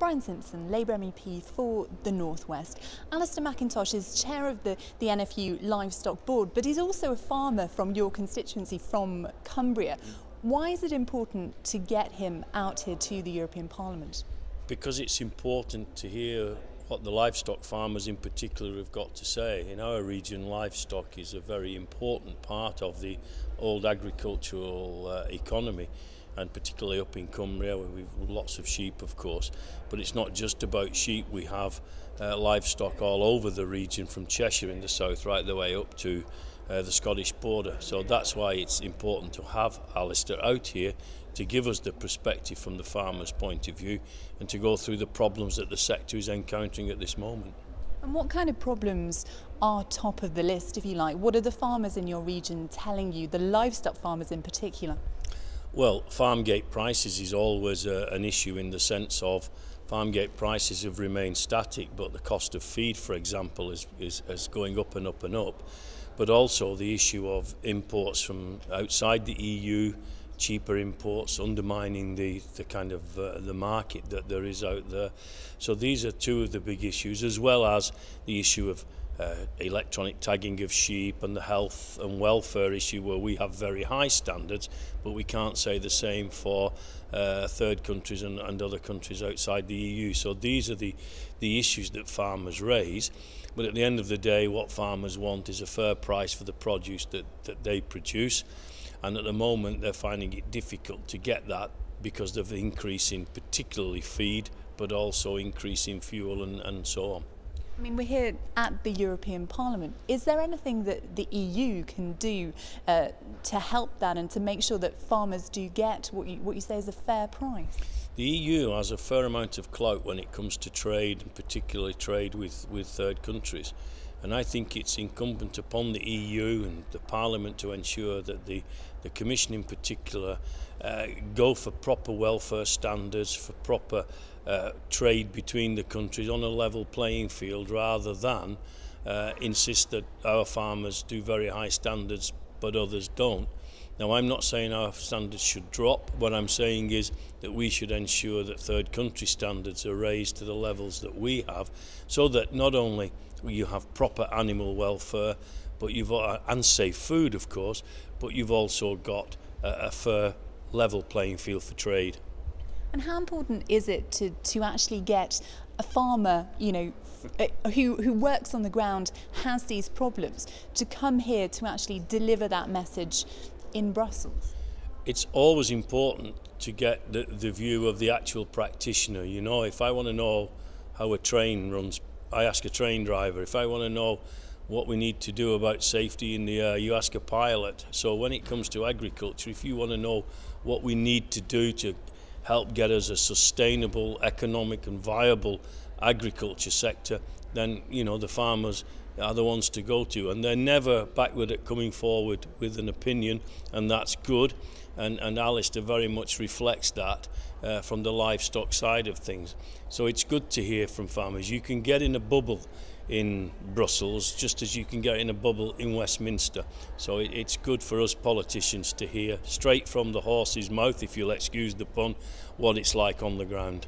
Brian Simpson, Labour MEP for the North West. Alistair McIntosh is chair of the NFU Livestock Board, but he's also a farmer from your constituency, from Cumbria. Why is it important to get him out here to the European Parliament? Because it's important to hear what the livestock farmers in particular have got to say. In our region, livestock is a very important part of the old agricultural economy, and particularly up in Cumbria where we've lots of sheep, of course. But it's not just about sheep. We have livestock all over the region, from Cheshire in the south right the way up to the Scottish border. So that's why it's important to have Alistair out here to give us the perspective from the farmer's point of view and to go through the problems that the sector is encountering at this moment. And what kind of problems are top of the list, if you like? What are the farmers in your region telling you, the livestock farmers in particular? Well, farm gate prices is always an issue, in the sense of farm gate prices have remained static, but the cost of feed, for example, is going up and up and up. But also the issue of imports from outside the EU, cheaper imports, undermining the kind of the market that there is out there. So these are two of the big issues, as well as the issue of electronic tagging of sheep and the health and welfare issue, where we have very high standards, but we can't say the same for third countries and other countries outside the EU. So these are the issues that farmers raise. But at the end of the day, what farmers want is a fair price for the produce that they produce. And at the moment, they're finding it difficult to get that because of the increase in particularly feed, but also increase in fuel and so on. I mean, we're here at the European Parliament. Is there anything that the EU can do to help that and to make sure that farmers do get what you say is a fair price? The EU has a fair amount of clout when it comes to trade, and particularly trade with third countries. And I think it's incumbent upon the EU and the Parliament to ensure that the Commission in particular go for proper welfare standards, for proper trade between the countries on a level playing field, rather than insist that our farmers do very high standards but others don't. Now, I'm not saying our standards should drop. What I'm saying is that we should ensure that third country standards are raised to the levels that we have, so that not only you have proper animal welfare, but and safe food, of course, but you've also got a fair level playing field for trade. And how important is it to actually get a farmer, you know, who works on the ground, has these problems, to come here to actually deliver that message in Brussels? It's always important to get the view of the actual practitioner. You know, if I want to know how a train runs, I ask a train driver. If I want to know what we need to do about safety in the air, you ask a pilot. So when it comes to agriculture, if you want to know what we need to do to help get us a sustainable, economic and viable agriculture sector, then, you know, the farmers are the ones to go to, and they're never backward at coming forward with an opinion, and that's good. And Alistair very much reflects that from the livestock side of things. So it's good to hear from farmers. You can get in a bubble in Brussels just as you can get in a bubble in Westminster. So it's good for us politicians to hear straight from the horse's mouth, if you'll excuse the pun, what it's like on the ground.